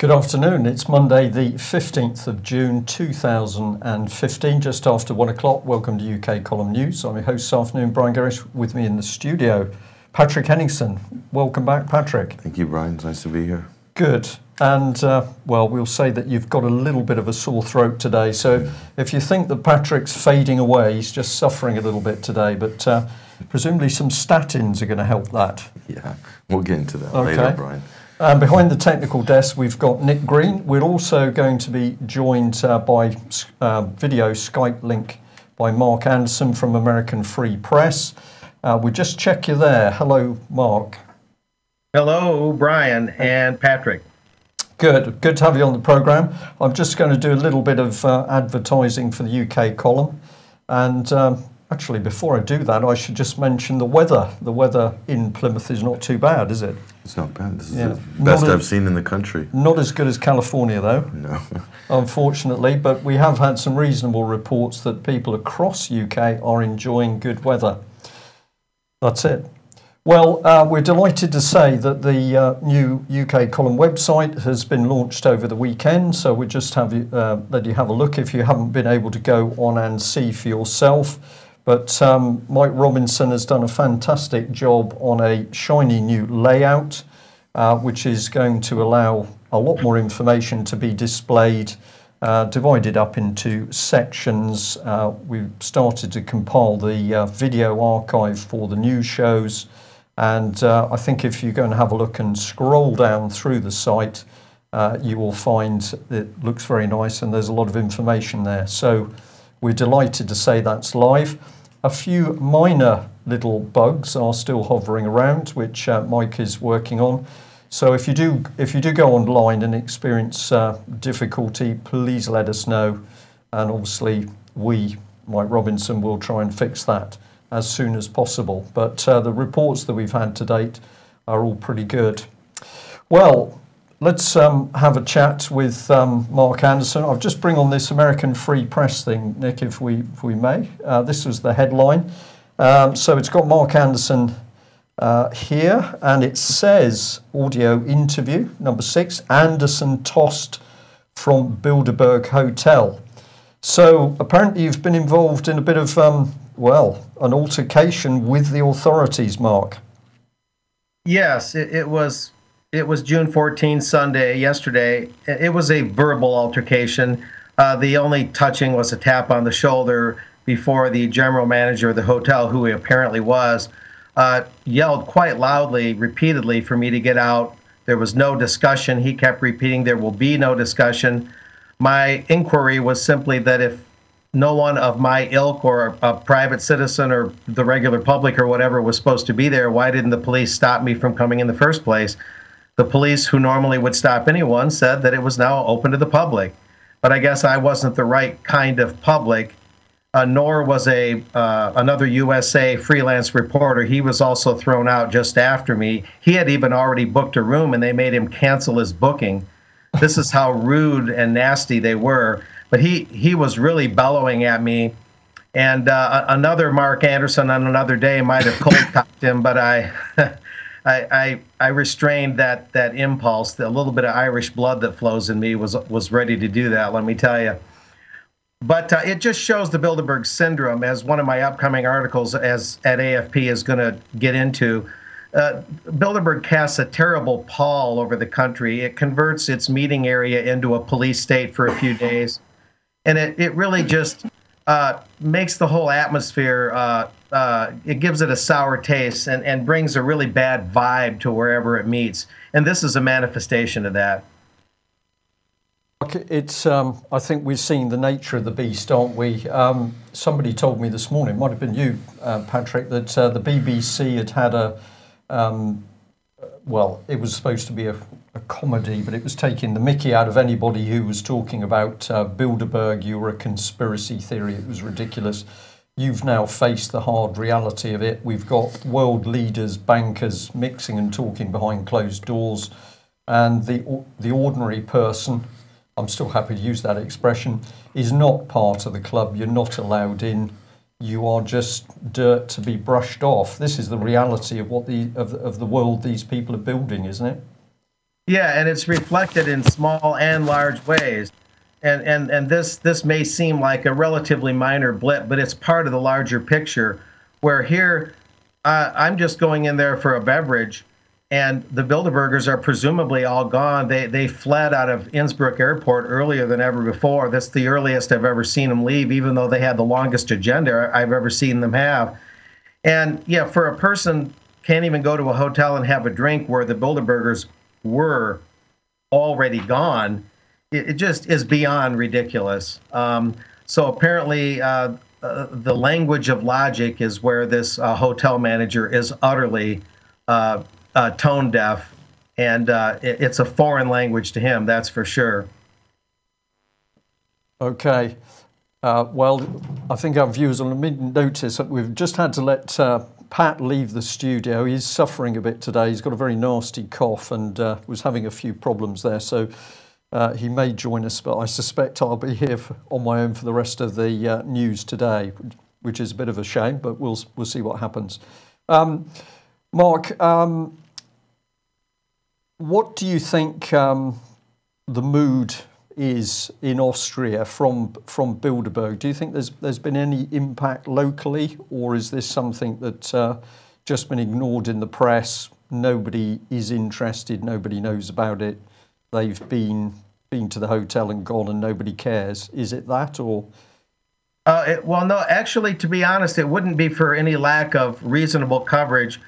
Good afternoon. It's Monday, the 15th of June 2015, just after 1 o'clock. Welcome to UK Column News. I'm your host this afternoon, Brian Gerrish. With me in the studio, Patrick Henningsen. Welcome back, Patrick. Thank you, Brian. It's nice to be here. Good. And, well, we'll say that you've got a little bit of a sore throat today. So if you think that Patrick's fading away, he's just suffering a little bit today. But presumably some statins are going to help that. Yeah, we'll get into that later, Brian. Behind the technical desk, we've got Nick Green. We're also going to be joined by video Skype link by Mark Anderson from American Free Press. We'll just check you there. Hello, Mark. Hello, Brian and Patrick. Good to have you on the programme. I'm just going to do a little bit of advertising for the UK column. And actually, before I do that, I should just mention the weather. The weather in Plymouth is not too bad, is it? It's not bad. This is the best I've seen in the country. Not as good as California, though. No. Unfortunately, but we have had some reasonable reports that people across UK are enjoying good weather. That's it. Well, we're delighted to say that the new UK column website has been launched over the weekend, so we just have let you have a look if you haven't been able to go on and see for yourself. But Mike Robinson has done a fantastic job on a shiny new layout, which is going to allow a lot more information to be displayed, divided up into sections. We've started to compile the video archive for the news shows. And I think if you go and have a look and scroll down through the site, you will find it looks very nice and there's a lot of information there. So we're delighted to say that's live. A few minor little bugs are still hovering around, which Mike is working on. So if you do go online and experience difficulty, please let us know. And obviously Mike Robinson, will try and fix that as soon as possible. But the reports that we've had to date are all pretty good. Well, let's have a chat with Mark Anderson. I'll just bring on this American Free Press thing, Nick, if we may. This was the headline. So it's got Mark Anderson here, and it says, audio interview, number 6, Anderson tossed from Bilderberg Hotel. So apparently you've been involved in a bit of, well, an altercation with the authorities, Mark. Yes, it was June 14, Sunday, yesterday. It was a verbal altercation. The only touching was a tap on the shoulder before the general manager of the hotel, who he apparently was, yelled quite loudly, repeatedly, for me to get out. There was no discussion. He kept repeating, there will be no discussion. My inquiry was simply that if no one of my ilk or a private citizen or the regular public or whatever was supposed to be there, why didn't the police stop me from coming in the first place? The police, who normally would stop anyone, said that it was now open to the public. But I guess I wasn't the right kind of public, nor was another USA freelance reporter. He was also thrown out just after me. He had even already booked a room, and they made him cancel his booking. This is how rude and nasty they were. But he was really bellowing at me. And another Mark Anderson on another day might have cold-cocked him, but I restrained that impulse. The little bit of Irish blood that flows in me was ready to do that, let me tell you. But it just shows the Bilderberg syndrome, as one of my upcoming articles at AFP is going to get into. Bilderberg casts a terrible pall over the country. It converts its meeting area into a police state for a few days. And it really just makes the whole atmosphere, it gives it a sour taste and brings a really bad vibe to wherever it meets. And this is a manifestation of that. It's, I think we've seen the nature of the beast, aren't we? Somebody told me this morning, it might have been you, Patrick, that the BBC had a, well, it was supposed to be a comedy, but it was taking the mickey out of anybody who was talking about Bilderberg. You were a conspiracy theory. It was ridiculous. You've now faced the hard reality of it. We've got world leaders, bankers mixing and talking behind closed doors, and the ordinary person, I'm still happy to use that expression, is not part of the club. You're not allowed in. You are just dirt to be brushed off. This is the reality of what of the world these people are building, isn't it? Yeah, and it's reflected in small and large ways. And this may seem like a relatively minor blip, but it's part of the larger picture. Where here, I'm just going in there for a beverage, and the Bilderbergers are presumably all gone. They fled out of Innsbruck Airport earlier than ever before. That's the earliest I've ever seen them leave, even though they had the longest agenda I've ever seen them have. And yeah, for a person can't even go to a hotel and have a drink where the Bilderbergers were already gone, it just is beyond ridiculous. So apparently, the language of logic is where this hotel manager is utterly tone deaf, and it's a foreign language to him, that's for sure. Okay. Well, I think our viewers will notice that we've just had to let Pat leave the studio. He's suffering a bit today. He's got a very nasty cough and was having a few problems there. So he may join us, but I suspect I'll be here on my own for the rest of the news today, which is a bit of a shame, but we'll see what happens. Mark, what do you think the mood is in Austria from Bilderberg? Do you think there's been any impact locally, or is this something that's just been ignored in the press? Nobody is interested. Nobody knows about it. They've been to the hotel and gone, and nobody cares. Is it that, or? Well, no. Actually, to be honest, it wouldn't be for any lack of reasonable coverage.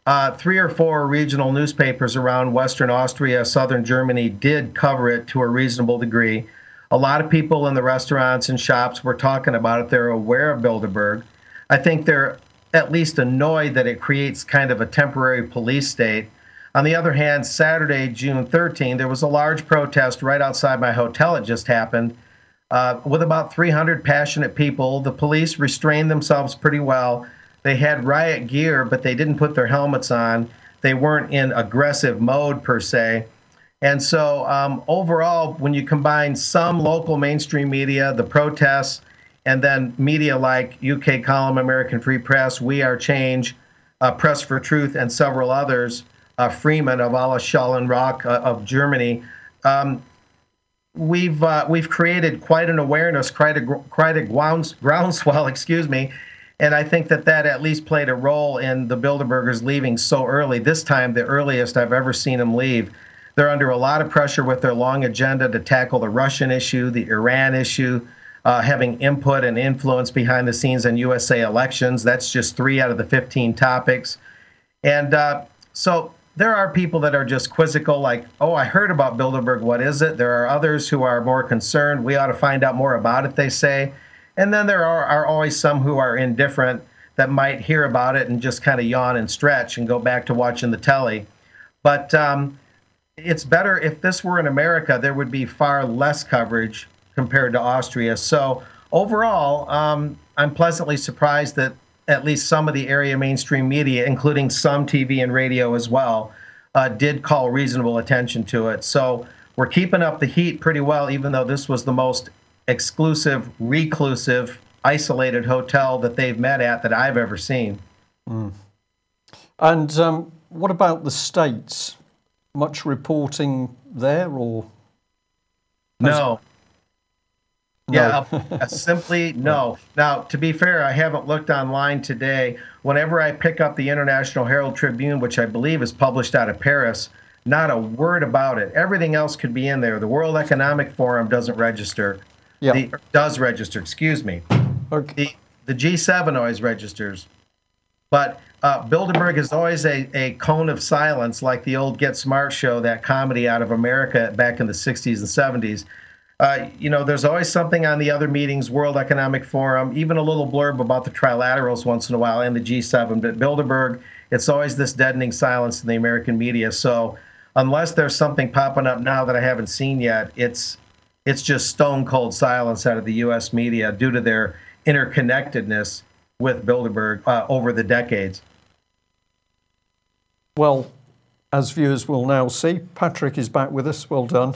3 or 4 regional newspapers around Western Austria, Southern Germany did cover it to a reasonable degree. A lot of people in the restaurants and shops were talking about it. They're aware of Bilderberg. I think they're at least annoyed that it creates kind of a temporary police state. On the other hand, Saturday, June 13, there was a large protest right outside my hotel. It just happened with about 300 passionate people. The police restrained themselves pretty well. They had riot gear, but they didn't put their helmets on. They weren't in aggressive mode per se. And so overall, when you combine some local mainstream media, the protests, and then media like UK Column, American Free Press, We Are Change, Press for Truth, and several others, Freeman of Alla Schollen Rock of Germany, we've created quite an awareness, quite a groundswell, excuse me. And I think that at least played a role in the Bilderbergers leaving so early. This time, the earliest I've ever seen them leave. They're under a lot of pressure with their long agenda to tackle the Russian issue, the Iran issue, having input and influence behind the scenes in USA elections. That's just 3 out of the 15 topics. And so there are people that are just quizzical, like, oh, I heard about Bilderberg, what is it? There are others who are more concerned. We ought to find out more about it, they say. And then there are always some who are indifferent that might hear about it and just kind of yawn and stretch and go back to watching the telly. But it's better if this were in America, there would be far less coverage compared to Austria. So overall, I'm pleasantly surprised that at least some of the area mainstream media, including some TV and radio as well, did call reasonable attention to it. So we're keeping up the heat pretty well, even though this was the most exclusive, reclusive, isolated hotel that they've met at that I've ever seen. Mm. And what about the States? Much reporting there, or? No. Yeah, simply no. Now, to be fair, I haven't looked online today. Whenever I pick up the International Herald Tribune, which I believe is published out of Paris, not a word about it. Everything else could be in there. The World Economic Forum doesn't register. Yeah. Does register, excuse me. Okay. The G7 always registers. But Bilderberg is always a cone of silence, like the old Get Smart show, that comedy out of America back in the 60s and 70s. There's always something on the other meetings, World Economic Forum, even a little blurb about the trilaterals once in a while, and the G7. But Bilderberg, it's always this deadening silence in the American media. So unless there's something popping up now that I haven't seen yet, it's just stone cold silence out of the U.S. media due to their interconnectedness with Bilderberg over the decades. Well, as viewers will now see, Patrick is back with us. Well done.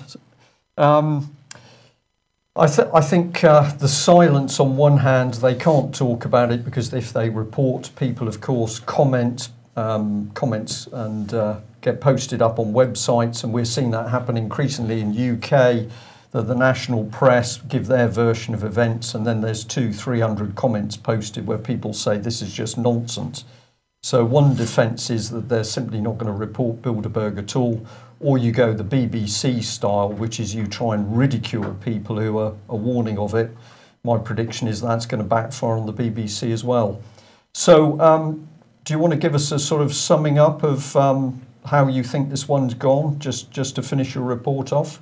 I think the silence, on one hand, they can't talk about it because if they report, people, of course, comments and get posted up on websites, and we're seeing that happen increasingly in UK, that the national press give their version of events, and then there's 200-300 comments posted where people say this is just nonsense. So one defence is that they're simply not going to report Bilderberg at all, or you go the BBC style, which is you try and ridicule people who are warning of it. My prediction is that's going to backfire on the BBC as well. So do you want to give us a sort of summing up of how you think this one's gone, just to finish your report off?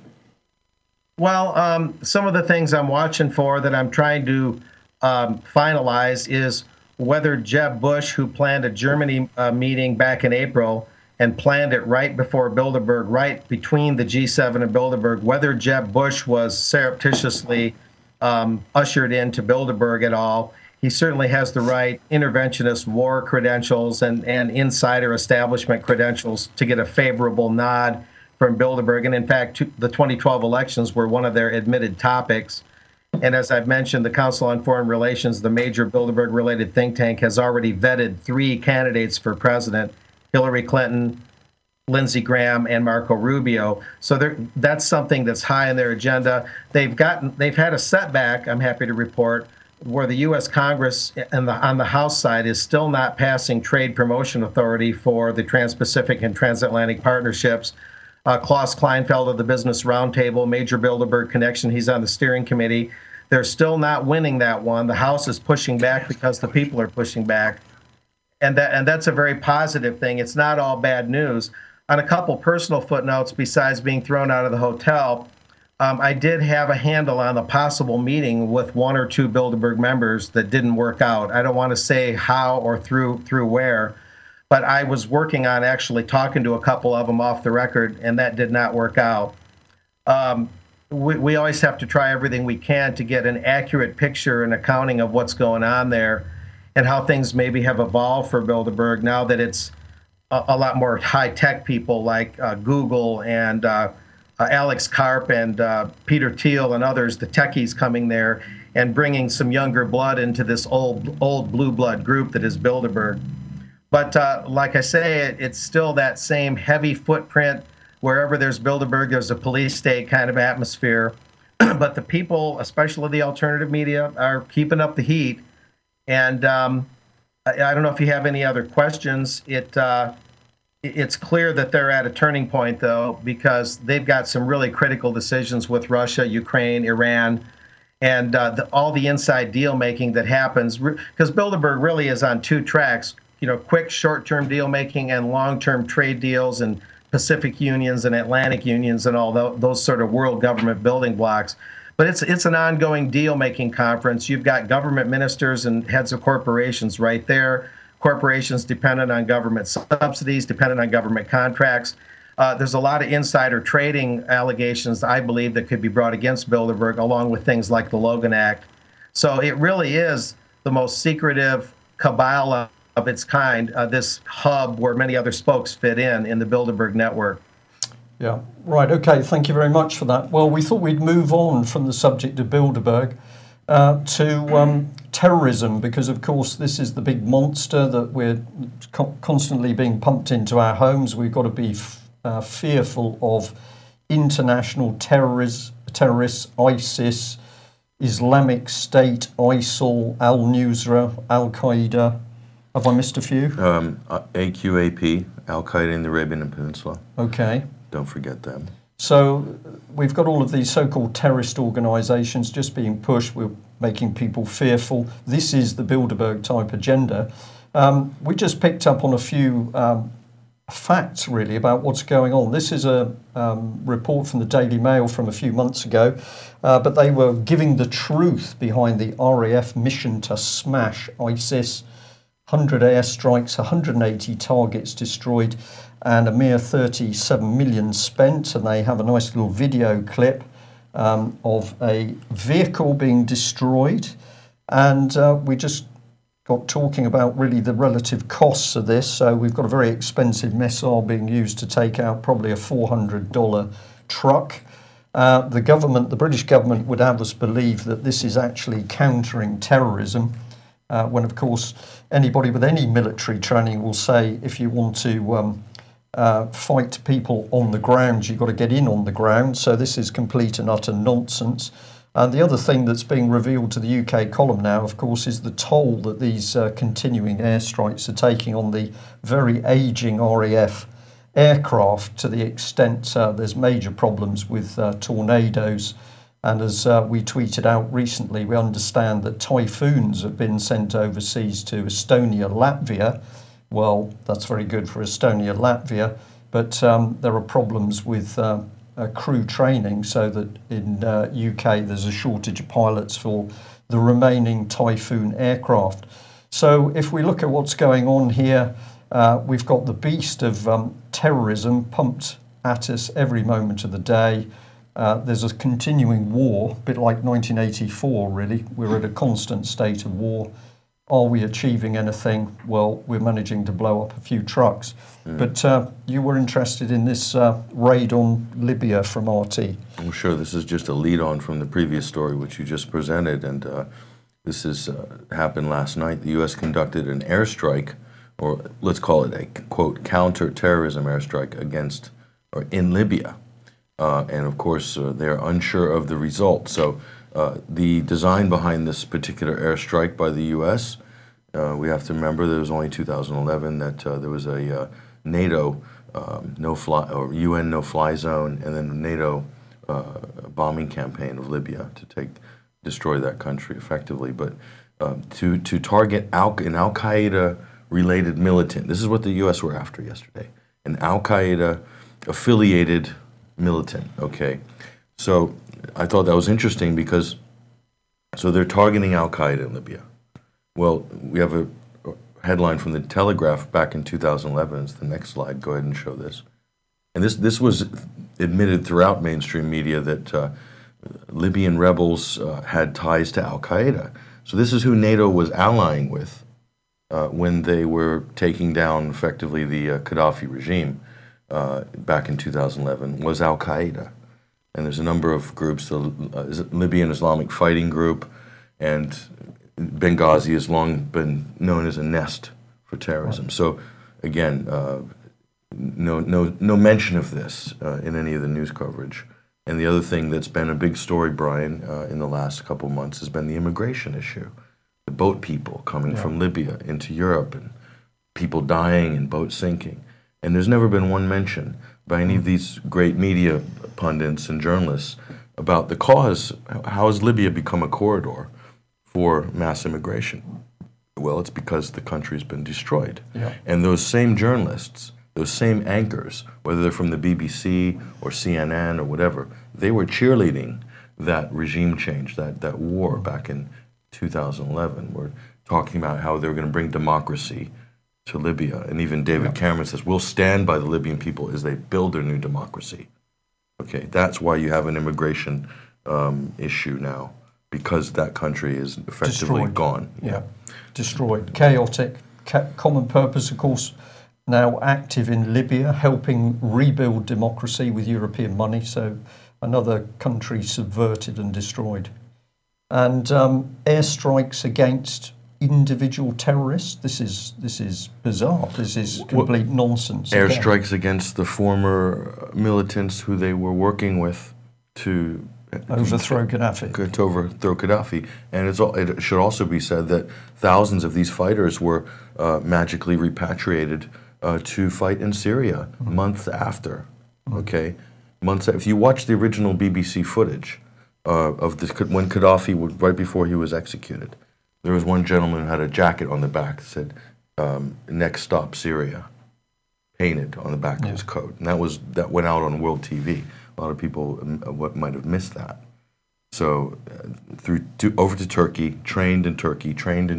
Well, some of the things I'm watching for that I'm trying to finalize is whether Jeb Bush, who planned a Germany meeting back in April and planned it right before Bilderberg, right between the G7 and Bilderberg, whether Jeb Bush was surreptitiously ushered into Bilderberg at all. He certainly has the right interventionist war credentials and insider establishment credentials to get a favorable nod from Bilderberg. And in fact, the 2012 elections were one of their admitted topics. And as I've mentioned, the Council on Foreign Relations, the major Bilderberg-related think tank, has already vetted 3 candidates for president: Hillary Clinton, Lindsey Graham, and Marco Rubio. So that's something that's high on their agenda. They've had a setback, I'm happy to report, where the U.S. Congress on the House side is still not passing trade promotion authority for the Trans-Pacific and Transatlantic partnerships. Klaus Kleinfeld of the Business Roundtable, major Bilderberg connection, he's on the steering committee. They're still not winning that one. The House is pushing back because the people are pushing back. And that's a very positive thing. It's not all bad news. On a couple personal footnotes, besides being thrown out of the hotel, I did have a handle on the possible meeting with 1 or 2 Bilderberg members that didn't work out. I don't want to say how or through where, but I was working on actually talking to a couple of them off the record, and that did not work out. We always have to try everything we can to get an accurate picture and accounting of what's going on there and how things maybe have evolved for Bilderberg now that it's a lot more high-tech people like Google and Alex Karp and Peter Thiel and others, the techies coming there and bringing some younger blood into this old blue blood group that is Bilderberg. But like I say, it's still that same heavy footprint. Wherever there's Bilderberg, there's a police state kind of atmosphere. But the people, especially the alternative media, are keeping up the heat. And I don't know if you have any other questions. It's clear that they're at a turning point, though, because they've got some really critical decisions with Russia, Ukraine, Iran, and all the inside deal making that happens. Because Bilderberg really is on 2 tracks, quick short-term deal making and long-term trade deals and Pacific unions and Atlantic unions and all those sort of world government building blocks. But it's an ongoing deal-making conference. You've got government ministers and heads of corporations right there. Corporations dependent on government subsidies, dependent on government contracts. There's a lot of insider trading allegations, I believe, that could be brought against Bilderberg, along with things like the Logan Act. So it really is the most secretive cabal of its kind, this hub where many other spokes fit in the Bilderberg network. Yeah, right. Okay, thank you very much for that. Well, we thought we'd move on from the subject of Bilderberg to terrorism, because, of course, this is the big monster that we're constantly being pumped into our homes. We've got to be fearful of international terrorists, ISIS, Islamic State, ISIL, Al-Nusra, Al-Qaeda. Have I missed a few? AQAP, Al-Qaeda in the Arabian Peninsula. Okay. Don't forget them. So we've got all of these so-called terrorist organizations just being pushed. We're making people fearful. This is the Bilderberg type agenda. We just picked up on a few facts, really, about what's going on. This is a report from the Daily Mail from a few months ago, but they were giving the truth behind the RAF mission to smash ISIS. 100 airstrikes, 180 targets destroyed, and a mere 37 million spent. And they have a nice little video clip of a vehicle being destroyed. And we just got talking about really the relative costs of this. So we've got a very expensive missile being used to take out probably a $400 truck. The government, the British government, would have us believe that this is actually countering terrorism. When, of course, anybody with any military training will say if you want to fight people on the ground. You've got to get in on the ground. So this is complete and utter nonsense. And the other thing that's being revealed to the UK column now, of course, is the toll that these continuing airstrikes are taking on the very ageing RAF aircraft, to the extent there's major problems with tornadoes. And as we tweeted out recently, we understand that typhoons have been sent overseas to Estonia, Latvia. Well, that's very good for Estonia, Latvia, but there are problems with crew training, so that in UK there's a shortage of pilots for the remaining Typhoon aircraft. So if we look at what's going on here, we've got the beast of terrorism pumped at us every moment of the day. There's a continuing war, a bit like 1984 really. We're at a constant state of war. Are we achieving anything? Well, we're managing to blow up a few trucks. But you were interested in this raid on Libya from RT. I'm sure this is just a lead on from the previous story which you just presented, and this has happened last night. The U.S. conducted an airstrike, or let's call it a, quote, counter-terrorism airstrike against, or in Libya. And of course, they're unsure of the result. So the design behind this particular airstrike by the U.S., we have to remember that it was only 2011 that there was a NATO no-fly or UN no-fly zone, and then a NATO bombing campaign of Libya to destroy that country effectively. But to target an Al-Qaeda-related militant, this is what the U.S. were after yesterday, an Al-Qaeda-affiliated militant, okay? So I thought that was interesting because, so they're targeting Al-Qaeda in Libya. Well, we have a headline from the Telegraph back in 2011. It's the next slide. Go ahead and show this. And this was admitted throughout mainstream media that Libyan rebels had ties to Al-Qaeda. So this is who NATO was allying with when they were taking down effectively the Gaddafi regime back in 2011, was Al-Qaeda. And there's a number of groups, the Libyan Islamic Fighting Group, and Benghazi has long been known as a nest for terrorism. Right. So again, no mention of this in any of the news coverage. And the other thing that's been a big story, Brian, in the last couple of months has been the immigration issue. The boat people coming from Libya into Europe, and people dying and boats sinking. And there's never been one mention by any of these great media pundits and journalists about the cause. How has Libya become a corridor for mass immigration? Well, it's because the country's been destroyed. Yeah. And those same journalists, those same anchors, whether they're from the BBC or CNN or whatever, they were cheerleading that regime change, that war back in 2011. We're talking about how they were going to bring democracy to Libya. And even David Cameron says, we'll stand by the Libyan people as they build their new democracy. Okay, that's why you have an immigration issue now, because that country is effectively gone. Yeah, destroyed, chaotic, common purpose, of course, now active in Libya, helping rebuild democracy with European money. So another country subverted and destroyed. And airstrikes against individual terrorists. This is bizarre. This is complete nonsense. Airstrikes against the former militants who they were working with to overthrow Gaddafi. To overthrow Gaddafi. And it should also be said that thousands of these fighters were magically repatriated to fight in Syria months after. Okay, months. If you watch the original BBC footage of when Gaddafi was right before he was executed, there was one gentleman who had a jacket on the back that said, "Next stop, Syria," painted on the back of his coat, and that went out on World TV. A lot of people might have missed that. So, over to Turkey, trained in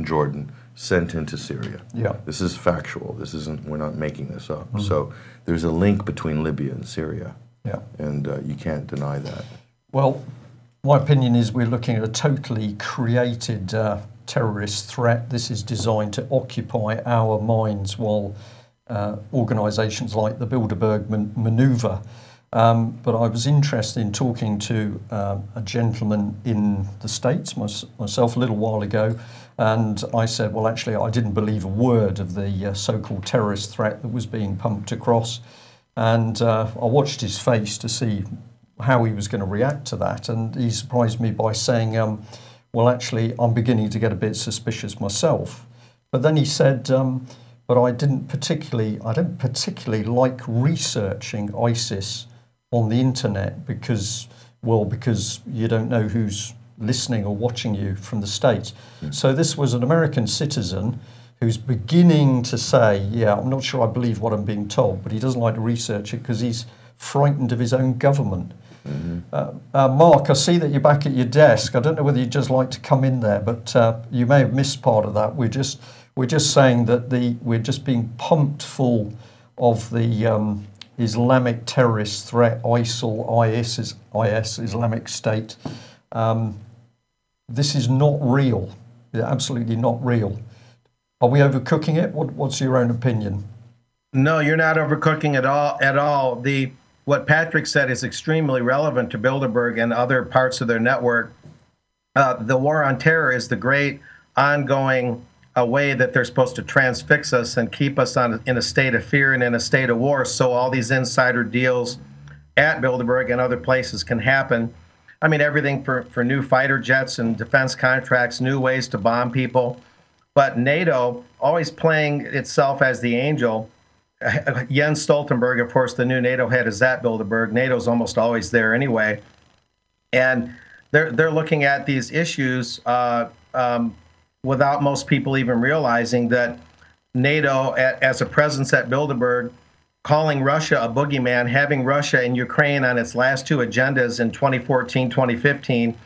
Jordan, sent into Syria. Yeah, this is factual. This isn't. We're not making this up. Mm-hmm. So there's a link between Libya and Syria. Yeah, and you can't deny that. Well, my opinion is we're looking at a totally created terrorist threat. This is designed to occupy our minds while organisations like the Bilderberg Maneuver. But I was interested in talking to a gentleman in the States, myself, a little while ago, and I said, well, actually, I didn't believe a word of the so-called terrorist threat that was being pumped across. And I watched his face to see how he was going to react to that. And he surprised me by saying, well, actually, I'm beginning to get a bit suspicious myself. But then he said, but I don't particularly like researching ISIS on the internet because you don't know who's listening or watching you from the States. So this was an American citizen who's beginning to say, yeah, I'm not sure I believe what I'm being told, but he doesn't like to research it because he's frightened of his own government. Mark, I see that you're back at your desk. I don't know whether you'd just like to come in there, but you may have missed part of that. We're just saying that we're just being pumped full of the Islamic terrorist threat, IS, Islamic State. This is not real. It's absolutely not real. Are we overcooking it? What's your own opinion? No, you're not overcooking it at all. What Patrick said is extremely relevant to Bilderberg and other parts of their network. The war on terror is the great ongoing way that they're supposed to transfix us and keep us in a state of fear and in a state of war, so all these insider deals at Bilderberg and other places can happen. I mean, everything for new fighter jets and defense contracts, new ways to bomb people. But NATO, always playing itself as the angel. Jens Stoltenberg, of course, the new NATO head, is at Bilderberg. NATO's almost always there anyway. And they're looking at these issues without most people even realizing that NATO, as a presence at Bilderberg, calling Russia a boogeyman, having Russia and Ukraine on its last two agendas in 2014, 2015,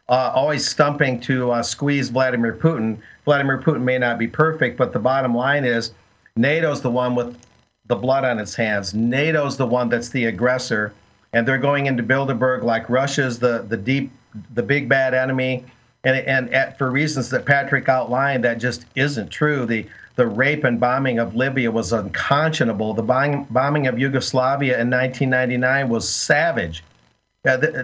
always stumping to squeeze Vladimir Putin. Vladimir Putin may not be perfect, but the bottom line is NATO's the one with the blood on its hands. NATO's the one that's the aggressor, and they're going into Bilderberg like Russia's the big bad enemy, and for reasons that Patrick outlined, that just isn't true. The rape and bombing of Libya was unconscionable. The bombing of Yugoslavia in 1999 was savage.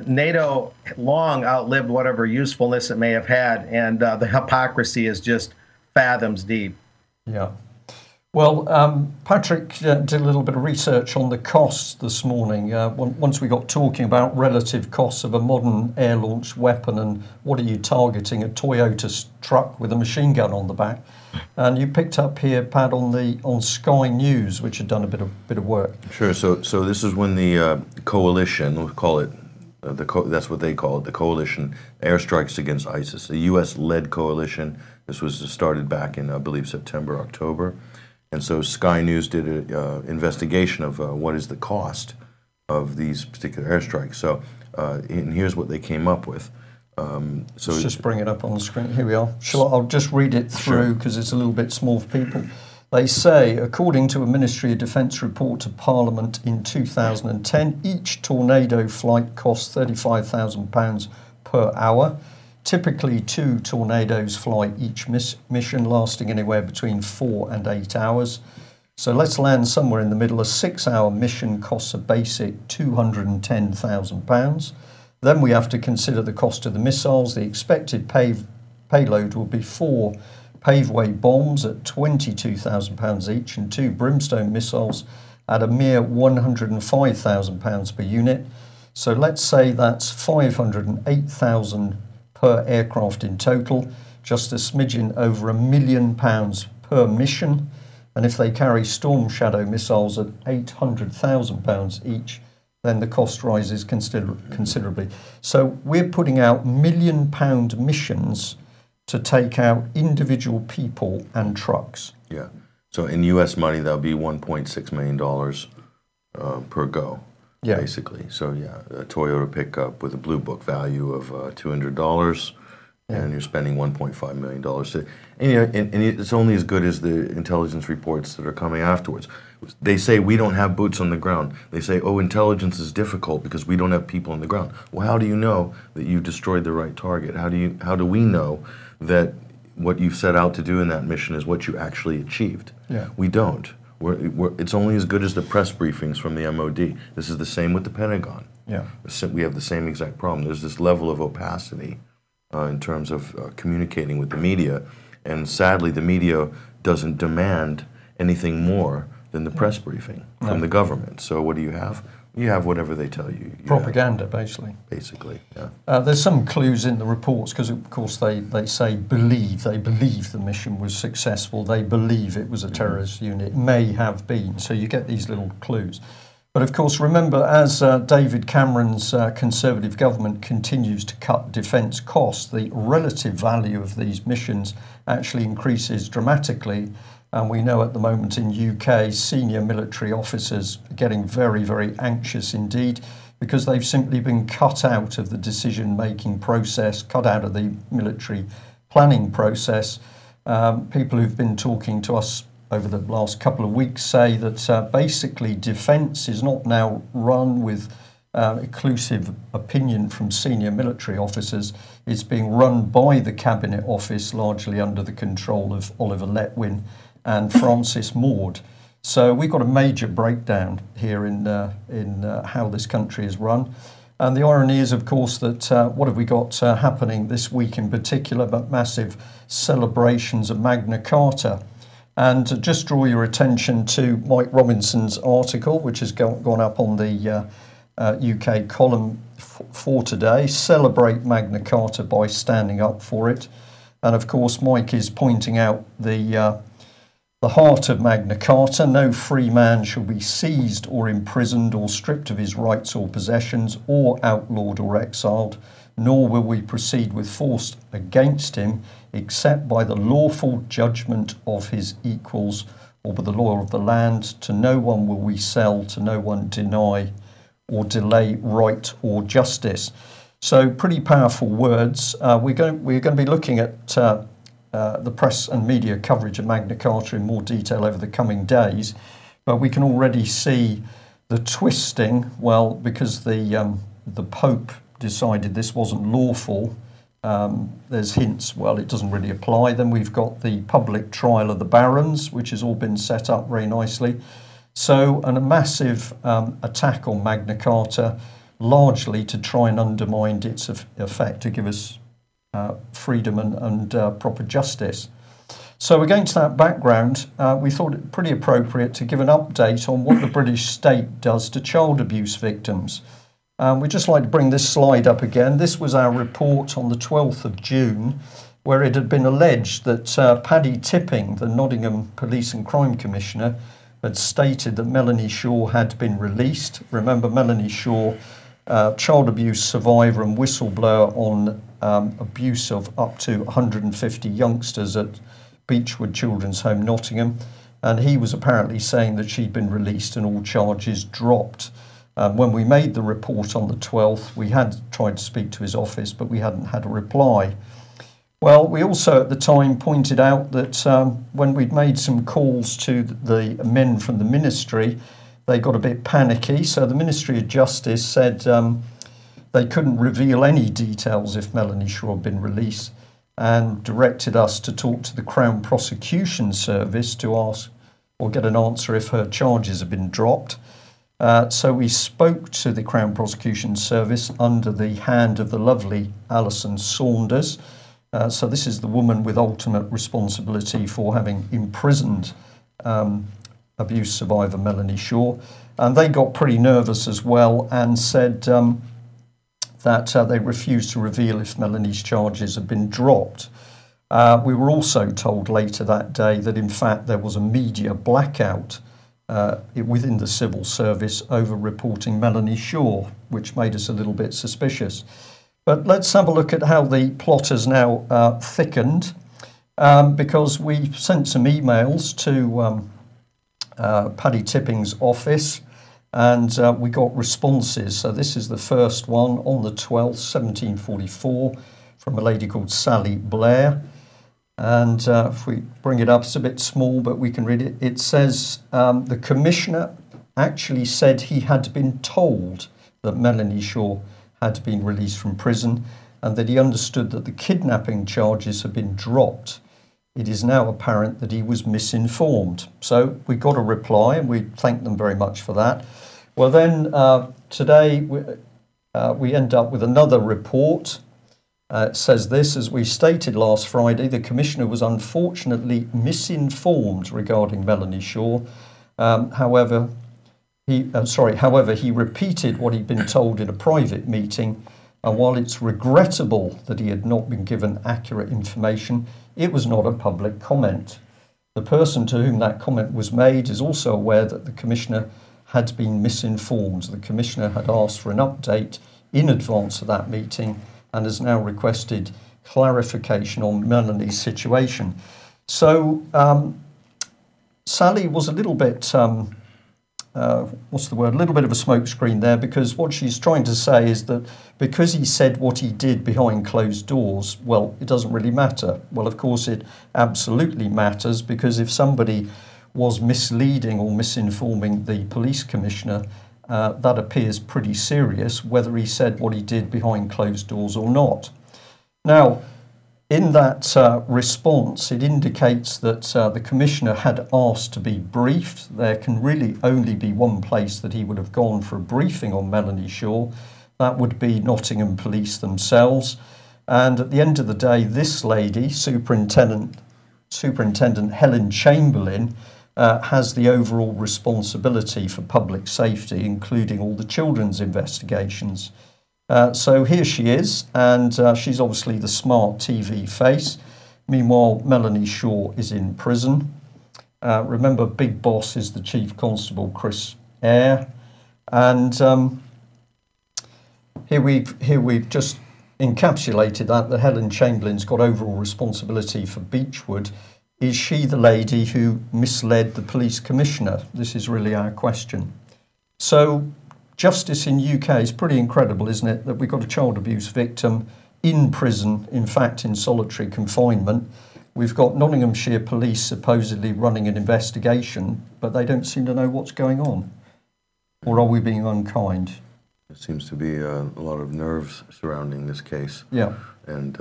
NATO long outlived whatever usefulness it may have had, and the hypocrisy is just fathoms deep. Yeah. Well, Patrick did a little bit of research on the costs this morning. Once we got talking about relative costs of a modern air-launched weapon and what are you targeting, a Toyota truck with a machine gun on the back. And you picked up here, Pat, on Sky News, which had done a bit of work. Sure. So this is when the coalition, we'll call it, that's what they call it, the coalition airstrikes against ISIS, a U.S.-led coalition. This was started back in, I believe, September, October. And so Sky News did an investigation of what is the cost of these particular airstrikes. So, and here's what they came up with. So let's just bring it up on the screen. Here we are. I'll just read it through because it's a little bit small for people. They say, according to a Ministry of Defence report to Parliament in 2010, each Tornado flight costs £35,000 per hour. Typically, 2 Tornadoes fly each mission, lasting anywhere between 4 and 8 hours. So let's land somewhere in the middle. A 6-hour mission costs a basic £210,000. Then we have to consider the cost of the missiles. The expected payload will be 4 Paveway bombs at £22,000 each and 2 Brimstone missiles at a mere £105,000 per unit. So let's say that's £508,000 per aircraft in total, just a smidgen over £1 million per mission. And if they carry Storm Shadow missiles at £800,000 each, then the cost rises considerably. So we're putting out £1 million missions to take out individual people and trucks. Yeah. So in U.S. money, that'll be $1.6 million per go. Yeah. Basically. So yeah, a Toyota pickup with a Blue Book value of $200, and you're spending $1.5 million. And it's only as good as the intelligence reports that are coming afterwards. They say we don't have boots on the ground. They say, oh, intelligence is difficult because we don't have people on the ground. Well, how do you know that you destroyed the right target? How do we know that what you set out to do in that mission is what you actually achieved? Yeah. We don't. It's only as good as the press briefings from the MOD. This is the same with the Pentagon. Yeah. We have the same exact problem. There's this level of opacity in terms of communicating with the media, and sadly the media doesn't demand anything more than the press briefing from the government. So what do you have? You have whatever they tell you. Propaganda, basically. Basically, yeah. There's some clues in the reports because, of course, they say believe. They believe the mission was successful. They believe it was a terrorist unit. May have been. So you get these little clues. But, of course, remember, as David Cameron's Conservative government continues to cut defence costs, the relative value of these missions actually increases dramatically. And we know at the moment in UK, senior military officers are getting very, very anxious indeed because they've simply been cut out of the decision-making process, cut out of the military planning process. People who've been talking to us over the last couple of weeks say that basically defence is not now run with exclusive opinion from senior military officers. It's being run by the Cabinet Office, largely under the control of Oliver Letwin and Francis Maude. So we've got a major breakdown here in how this country is run. And the irony is, of course, that what have we got happening this week in particular, but massive celebrations of Magna Carta. And just draw your attention to Mike Robinson's article, which has gone up on the UK column for today, Celebrate Magna Carta by Standing Up for It. And of course, Mike is pointing out the heart of Magna Carta: no free man shall be seized or imprisoned or stripped of his rights or possessions or outlawed or exiled, nor will we proceed with force against him except by the lawful judgment of his equals or by the law of the land. To no one will we sell, to no one deny or delay right or justice. So pretty powerful words. We're going to be looking at the press and media coverage of Magna Carta in more detail over the coming days, but we can already see the twisting. Well, because the Pope decided this wasn't lawful, there's hints, well, it doesn't really apply. Then we've got the public trial of the barons, which has all been set up very nicely. So, and a massive attack on Magna Carta, largely to try and undermine its effect to give us freedom and proper justice. So against that background, we thought it pretty appropriate to give an update on what the British state does to child abuse victims. We'd just like to bring this slide up again. This was our report on the 12th of June, where it had been alleged that Paddy Tipping, the Nottingham Police and Crime Commissioner, had stated that Melanie Shaw had been released. Remember, Melanie Shaw, child abuse survivor and whistleblower on abuse of up to 150 youngsters at Beechwood Children's Home, Nottingham. And he was apparently saying that she'd been released and all charges dropped. When we made the report on the 12th, we had tried to speak to his office, but we hadn't had a reply. Well, we also at the time pointed out that when we'd made some calls to the men from the ministry, they got a bit panicky. So the Ministry of Justice said they couldn't reveal any details if Melanie Shaw had been released, and directed us to talk to the Crown Prosecution Service to ask or get an answer if her charges had been dropped. So we spoke to the Crown Prosecution Service under the hand of the lovely Alison Saunders. So this is the woman with ultimate responsibility for having imprisoned abuse survivor Melanie Shaw. And they got pretty nervous as well and said that they refused to reveal if Melanie's charges had been dropped. We were also told later that day that in fact there was a media blackout within the civil service over reporting Melanie Shaw, which made us a little bit suspicious. But let's have a look at how the plot has now thickened, because we sent some emails to Paddy Tipping's office, and we got responses. So this is the first one on the 12th, 1744, from a lady called Sally Blair. And if we bring it up, it's a bit small, but we can read it. It says, the Commissioner actually said he had been told that Melanie Shaw had been released from prison and that he understood that the kidnapping charges had been dropped. It is now apparent that he was misinformed. So we got a reply, and we thank them very much for that. Well, then today we end up with another report. It says this: as we stated last Friday, the Commissioner was unfortunately misinformed regarding Melanie Shaw, However, he repeated what he'd been told in a private meeting, and while it's regrettable that he had not been given accurate information, it was not a public comment. The person to whom that comment was made is also aware that the Commissioner had been misinformed. The Commissioner had asked for an update in advance of that meeting and has now requested clarification on Melanie's situation. So Sally was a little bit, a little bit of a smokescreen there, because what she's trying to say is that because he said what he did behind closed doors, well, it doesn't really matter. Well, of course, it absolutely matters, because if somebody was misleading or misinforming the police commissioner, that appears pretty serious, whether he said what he did behind closed doors or not. Now, in that response, it indicates that the Commissioner had asked to be briefed. There can really only be one place that he would have gone for a briefing on Melanie Shaw. That would be Nottingham Police themselves. And at the end of the day, this lady, Superintendent Helen Chamberlain, has the overall responsibility for public safety, including all the children's investigations. So here she is, and she's obviously the smart TV face. Meanwhile, Melanie Shaw is in prison. Remember, Big Boss is the Chief Constable, Chris Eyre. And here we've just encapsulated that Helen Chamberlain's got overall responsibility for Beechwood. Is she the lady who misled the police commissioner? This is really our question. So justice in UK is pretty incredible, isn't it? That we've got a child abuse victim in prison, in fact in solitary confinement. We've got Nottinghamshire Police supposedly running an investigation, but they don't seem to know what's going on. Or are we being unkind? There seems to be a lot of nerves surrounding this case. Yeah. And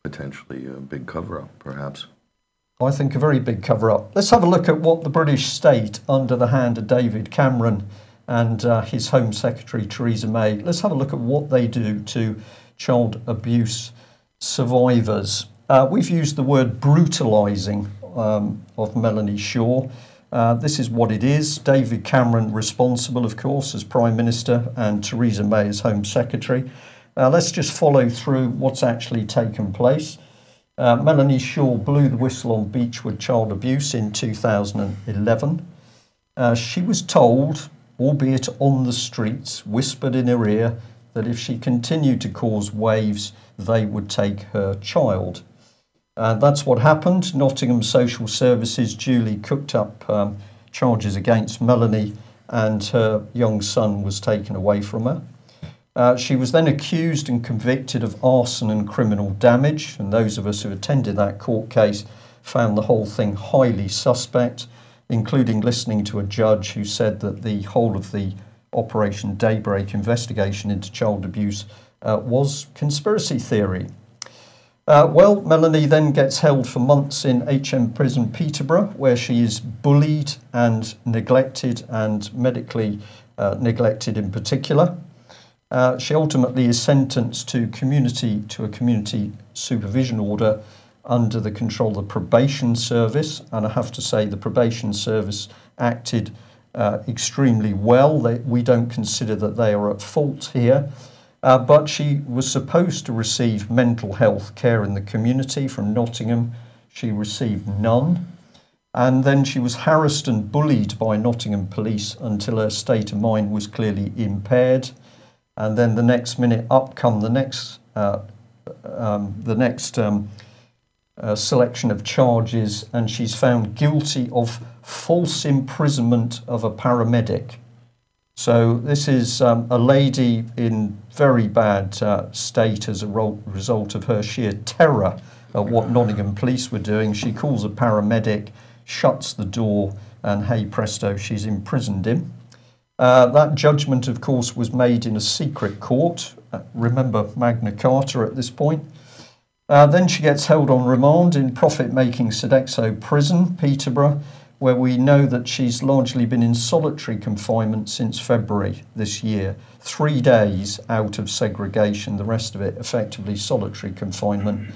potentially a big cover-up, perhaps. I think a very big cover-up. Let's have a look at what the British state, under the hand of David Cameron and his Home Secretary Theresa May, let's have a look at what they do to child abuse survivors. We've used the word brutalising of Melanie Shaw. This is what it is. David Cameron responsible, of course, as Prime Minister, and Theresa May as Home Secretary. Let's just follow through what's actually taken place. Melanie Shaw blew the whistle on Beechwood child abuse in 2011. She was told, albeit on the streets, whispered in her ear, that if she continued to cause waves, they would take her child. That's what happened. Nottingham Social Services duly cooked up charges against Melanie, and her young son was taken away from her. She was then accused and convicted of arson and criminal damage, and those of us who attended that court case found the whole thing highly suspect, including listening to a judge who said that the whole of the Operation Daybreak investigation into child abuse was conspiracy theory. Well, Melanie then gets held for months in HM Prison Peterborough, where she is bullied and neglected, and medically neglected in particular. She ultimately is sentenced to a community supervision order under the control of the probation service, and I have to say the probation service acted extremely well. We don't consider that they are at fault here, but she was supposed to receive mental health care in the community from Nottingham. She received none, and then she was harassed and bullied by Nottingham Police until her state of mind was clearly impaired. And then the next minute, up come the next selection of charges, and she's found guilty of false imprisonment of a paramedic. So this is a lady in very bad state as a result of her sheer terror at what Nottingham Police were doing. She calls a paramedic, shuts the door, and hey presto, she's imprisoned him. That judgment, of course, was made in a secret court. Remember Magna Carta at this point. Then she gets held on remand in profit-making Sodexo Prison, Peterborough, where we know that she's largely been in solitary confinement since February this year. 3 days out of segregation, the rest of it effectively solitary confinement.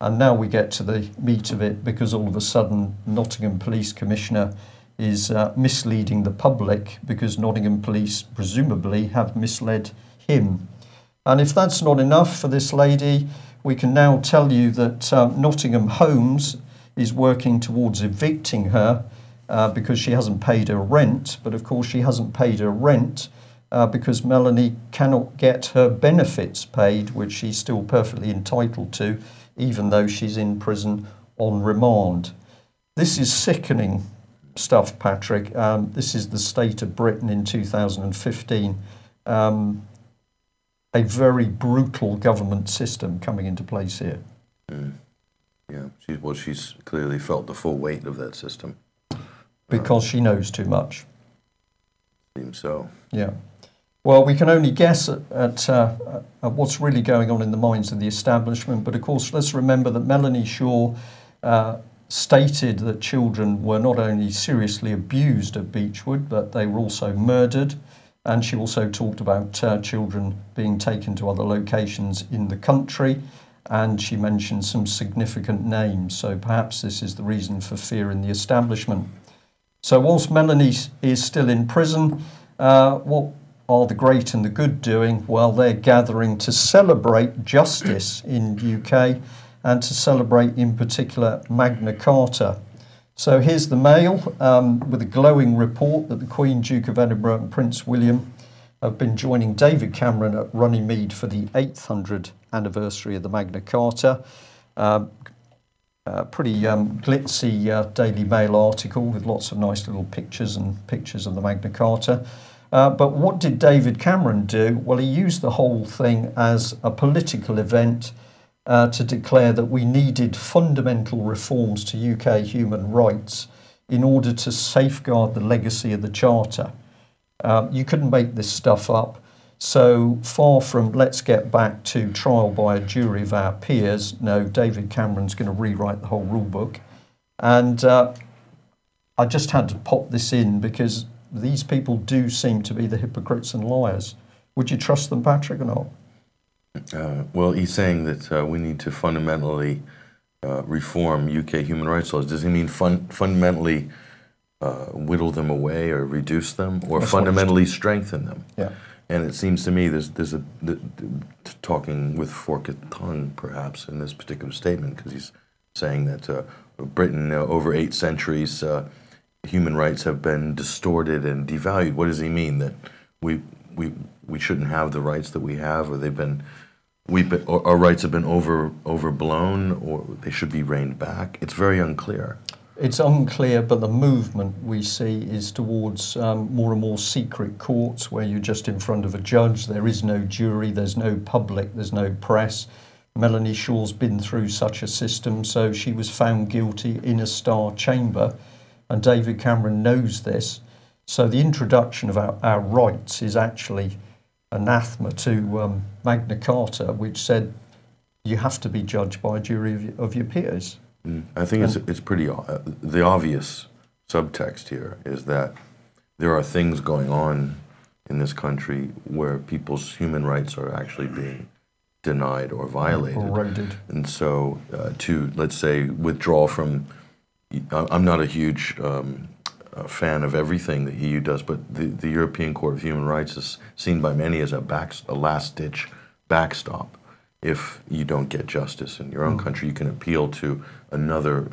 And now we get to the meat of it, because all of a sudden Nottingham Police Commissioner is misleading the public because Nottingham Police presumably have misled him. And if that's not enough for this lady, we can now tell you that Nottingham Homes is working towards evicting her because she hasn't paid her rent. But of course, she hasn't paid her rent because Melanie cannot get her benefits paid, which she's still perfectly entitled to, even though she's in prison on remand. This is sickening stuff, Patrick. This is the state of Britain in 2015. A very brutal government system coming into place here. Yeah, she's clearly felt the full weight of that system. Because she knows too much. Seems so. Yeah. Well, we can only guess at what's really going on in the minds of the establishment. But of course, let's remember that Melanie Shaw stated that children were not only seriously abused at Beechwood, but they were also murdered. And she also talked about children being taken to other locations in the country. And she mentioned some significant names. So perhaps this is the reason for fear in the establishment. So whilst Melanie is still in prison, what are the great and the good doing? Well, they're gathering to celebrate justice in UK and to celebrate in particular Magna Carta. So here's the Mail with a glowing report that the Queen, Duke of Edinburgh and Prince William have been joining David Cameron at Runnymede for the 800th anniversary of the Magna Carta. Pretty glitzy Daily Mail article with lots of nice little pictures of the Magna Carta. But what did David Cameron do? Well, he used the whole thing as a political event to declare that we needed fundamental reforms to UK human rights in order to safeguard the legacy of the Charter. You couldn't make this stuff up. So far from let's get back to trial by a jury of our peers, no, David Cameron's going to rewrite the whole rule book. And I just had to pop this in because these people do seem to be the hypocrites and liars. Would you trust them, Patrick, or not? Well, he's saying that we need to fundamentally reform UK human rights laws. Does he mean fundamentally whittle them away or reduce them, or That's fundamentally strengthen them? Yeah. And it seems to me there's talking with forked tongue, perhaps, in this particular statement, because he's saying that Britain, over 8 centuries, human rights have been distorted and devalued. What does he mean? That we shouldn't have the rights that we have, or our rights have been overblown, or they should be reined back? It's very unclear. It's unclear, but the movement we see is towards more and more secret courts where you're just in front of a judge. There is no jury, there's no public, there's no press. Melanie Shaw's been through such a system, so she was found guilty in a Star Chamber, and David Cameron knows this. So the introduction of our rights is actually anathema to Magna Carta, which said you have to be judged by a jury of your peers. I think it's pretty, the obvious subtext here is that there are things going on in this country where people's human rights are actually being denied or violated. Or eroded. And so to, let's say, withdraw from, I'm not a huge fan of everything the EU does, but the European Court of Human Rights is seen by many as a last-ditch backstop. If you don't get justice in your own country, you can appeal to another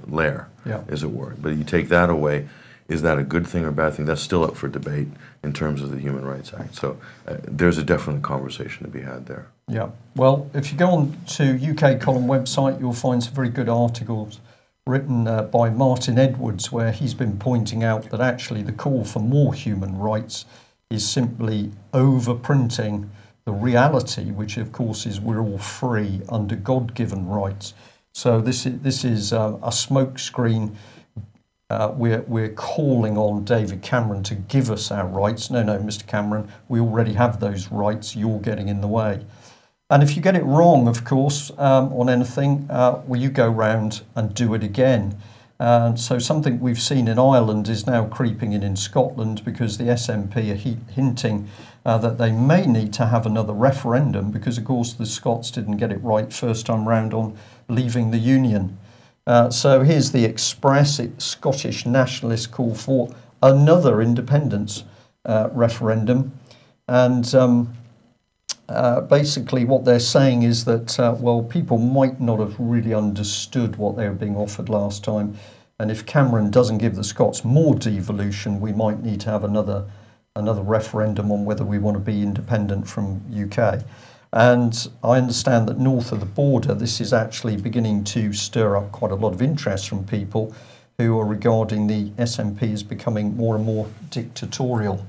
layer, as it were. But you take that away, is that a good thing or a bad thing? That's still up for debate in terms of the Human Rights Act. So there's a definite conversation to be had there. Yeah. Well, if you go on to UK Column website, you'll find some very good articles written by Martin Edwards, where he's been pointing out that actually the call for more human rights is simply overprinting the reality, which of course is we're all free under God-given rights. So this is a smokescreen. We're calling on David Cameron to give us our rights. No, Mr. Cameron, we already have those rights. You're getting in the way. And if you get it wrong, of course, on anything, well, you go round and do it again. So something we've seen in Ireland is now creeping in Scotland, because the SNP are hinting that they may need to have another referendum, because, of course, the Scots didn't get it right first time round on leaving the Union. So here's the Express. Scottish nationalists call for another independence referendum. And basically what they're saying is that, well, people might not have really understood what they were being offered last time. And if Cameron doesn't give the Scots more devolution, we might need to have another referendum on whether we want to be independent from UK. And I understand that north of the border, this is actually beginning to stir up quite a lot of interest from people who are regarding the SNP as becoming more and more dictatorial.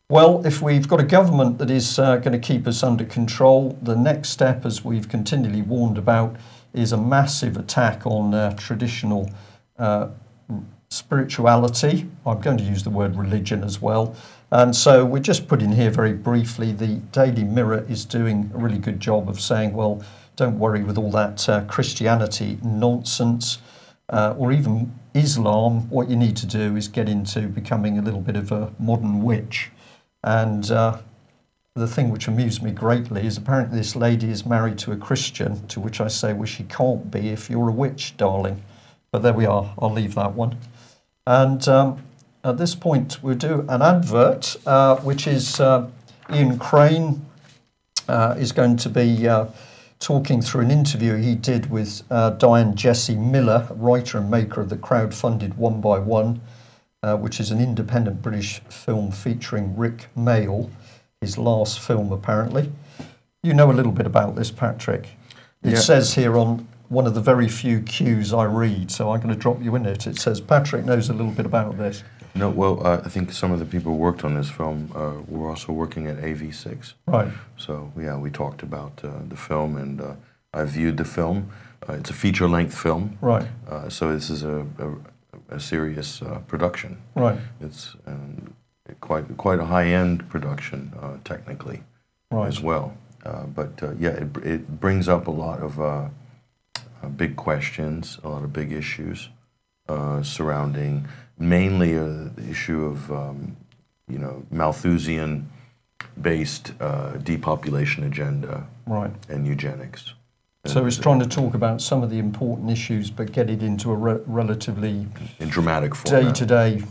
Well, if we've got a government that is going to keep us under control, the next step, as we've continually warned about, is a massive attack on traditional spirituality. I'm going to use the word religion as well. And so we're just putting here very briefly, the Daily Mirror is doing a really good job of saying, well, don't worry with all that Christianity nonsense or even Islam. What you need to do is get into becoming a little bit of a modern witch. And the thing which amused me greatly is apparently this lady is married to a Christian, to which I say, well, she can't be if you're a witch, darling. But there we are. I'll leave that one. And at this point, we'll do an advert, which is Ian Crane is going to be talking through an interview he did with Diane Jessie Miller, writer and maker of the crowdfunded One by One, which is an independent British film featuring Rick Mayall, his last film apparently. You know a little bit about this, Patrick. It says here on one of the very few cues I read, so I'm going to drop you in it. It says Patrick knows a little bit about this. No, well, I think some of the people who worked on this film were also working at AV6. Right. So, yeah, we talked about the film, and I viewed the film. It's a feature-length film. Right. So this is a serious production. Right. It's quite a high-end production, technically, right, as well. But, yeah, it brings up a lot of big questions, a lot of big issues surrounding mainly the issue of, you know, Malthusian-based depopulation agenda, right, and eugenics. So it's trying to talk about some of the important issues, but get it into a relatively in dramatic format. Day-to-day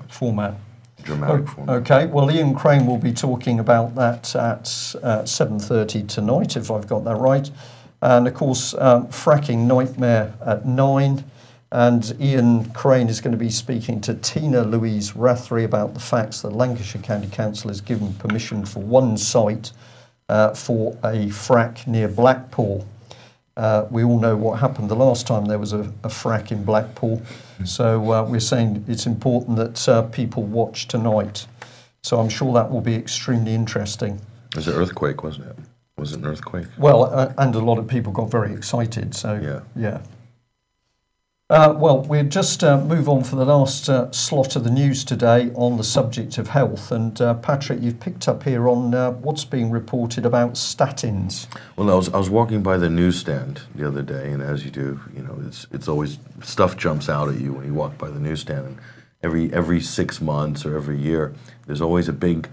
format. Dramatic format. Okay, well, Ian Crane will be talking about that at 7:30 tonight, if I've got that right. And of course, Fracking Nightmare at 9. And Ian Crane is going to be speaking to Tina Louise Rathray about the facts that Lancashire County Council has given permission for one site for a frack near Blackpool. We all know what happened the last time there was a frack in Blackpool. So we're saying it's important that people watch tonight. So I'm sure that will be extremely interesting. It was an earthquake, wasn't it? Was it an earthquake? Well, and a lot of people got very excited. So yeah. Well, we'll just move on for the last slot of the news today on the subject of health. And Patrick, you've picked up here on what's being reported about statins. Well, I was walking by the newsstand the other day, and as you do, you know, it's always stuff jumps out at you when you walk by the newsstand. And every 6 months or every year, there's always a big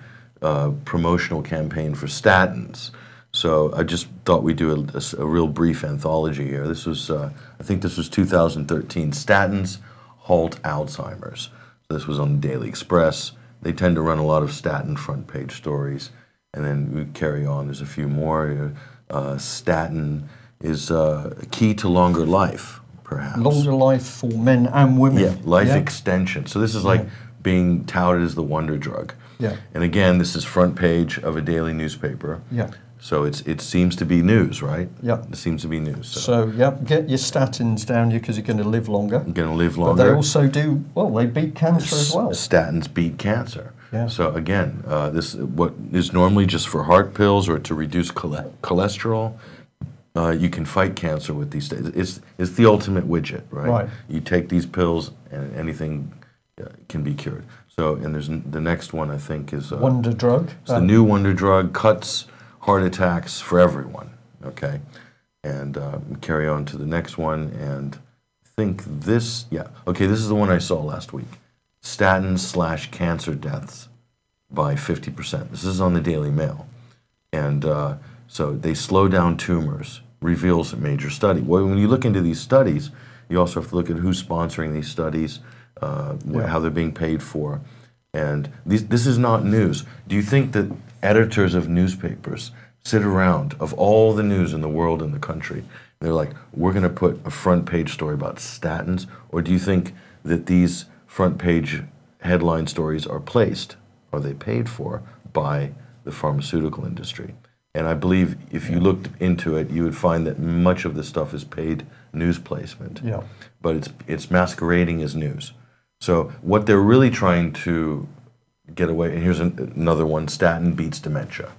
promotional campaign for statins. So I just thought we'd do a real brief anthology here. This was, I think this was 2013, Statins Halt Alzheimer's. So this was on the Daily Express. They tend to run a lot of statin front page stories. And then we carry on, there's a few more. Statin is key to longer life, perhaps. Longer life for men and women. Yeah, life extension. So this is like being touted as the wonder drug. Yeah. And again, this is front page of a daily newspaper. Yeah. So it seems to be news, right? Yeah. It seems to be news. So get your statins down you because you're going to live longer. You're going to live longer. But they also do, well, they beat cancer as well. Statins beat cancer. Yeah. So again, this what is normally just for heart pills or to reduce cholesterol, you can fight cancer with these. It's the ultimate widget, right? Right. You take these pills and anything can be cured. So and there's the next one I think is wonder drug. It's the new wonder drug, cuts heart attacks for everyone, okay? And carry on to the next one, and I think this, okay, this is the one I saw last week. Statins/cancer deaths by 50%. This is on the Daily Mail. And so they slow down tumors, reveals a major study. Well, when you look into these studies, You also have to look at who's sponsoring these studies, how they're being paid for. And this is not news. Do you think that editors of newspapers sit around, of all the news in the world and the country, and they're like, we're going to put a front page story about statins? Or do you think that these front page headline stories are placed, are they paid for by the pharmaceutical industry? And I believe if you looked into it, you would find that much of this stuff is paid news placement. Yeah. But it's masquerading as news. So what they're really trying to get away, and here's another one, statin beats dementia.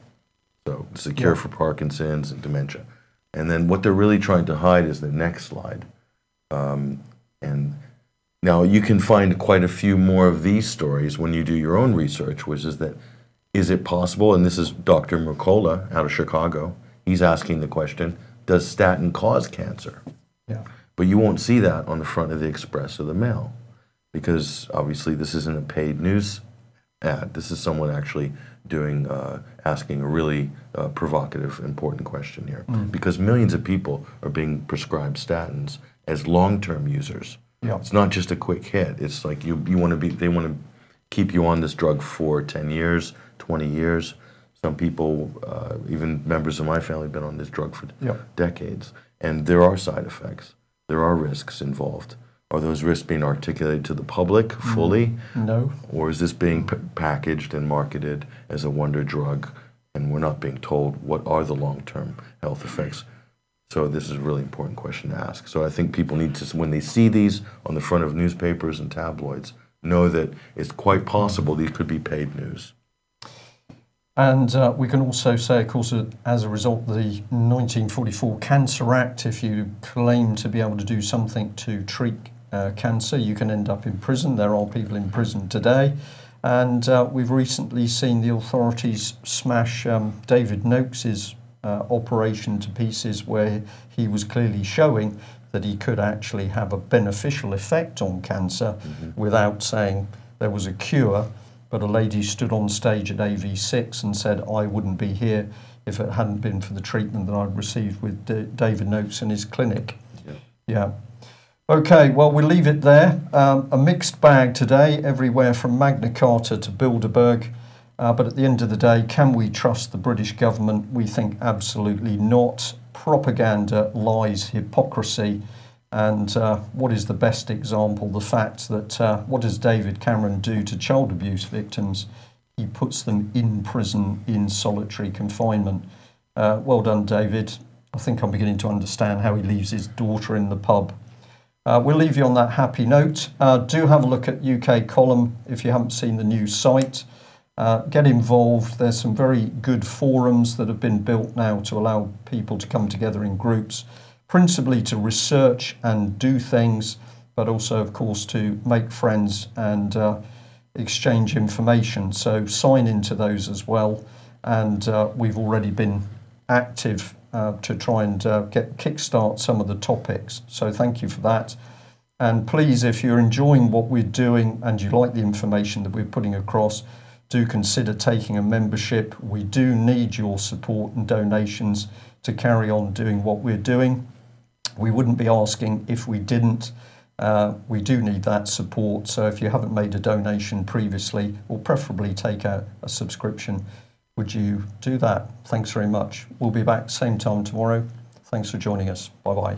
So it's a cure for Parkinson's and dementia. And then what they're really trying to hide is the next slide. And now you can find quite a few more of these stories when you do your own research, which is that, is it possible, and this is Dr. Mercola out of Chicago, he's asking the question, does statin cause cancer? Yeah. But you won't see that on the front of the Express or the Mail, because obviously this isn't a paid news ad. This is someone actually doing, asking a really provocative, important question here. Because millions of people are being prescribed statins as long-term users. Yeah. It's not just a quick hit. It's like you want to be, they want to keep you on this drug for 10 years, 20 years. Some people, even members of my family, have been on this drug for decades. And there are side effects. There are risks involved. Are those risks being articulated to the public fully? No. Or is this being packaged and marketed as a wonder drug, and we're not being told what are the long-term health effects? So this is a really important question to ask. So I think people need to, when they see these on the front of newspapers and tabloids, know that it's quite possible these could be paid news. And we can also say, of course, as a result of the 1944 Cancer Act, if you claim to be able to do something to treat cancer, you can end up in prison. There are people in prison today. And we've recently seen the authorities smash David Noakes' operation to pieces, where he was clearly showing that he could actually have a beneficial effect on cancer without saying there was a cure. But a lady stood on stage at AV6 and said, I wouldn't be here if it hadn't been for the treatment that I'd received with David Noakes in his clinic. Yeah. Okay, well, we'll leave it there. A mixed bag today, everywhere from Magna Carta to Bilderberg. But at the end of the day, can we trust the British government? We think absolutely not. Propaganda, lies, hypocrisy. And what is the best example? The fact that what does David Cameron do to child abuse victims? He puts them in prison in solitary confinement. Well done, David. I think I'm beginning to understand how he leaves his daughter in the pub. We'll leave you on that happy note. Do have a look at UK Column if you haven't seen the new site. Get involved. There's some very good forums that have been built now to allow people to come together in groups, principally to research and do things, but also, of course, to make friends and exchange information. So sign into those as well. And we've already been active to try and kickstart some of the topics. So thank you for that. And please, if you're enjoying what we're doing and you like the information that we're putting across, do consider taking a membership. We do need your support and donations to carry on doing what we're doing. We wouldn't be asking if we didn't. We do need that support. So if you haven't made a donation previously, or preferably take a subscription, would you do that? Thanks very much. We'll be back same time tomorrow. Thanks for joining us. Bye-bye.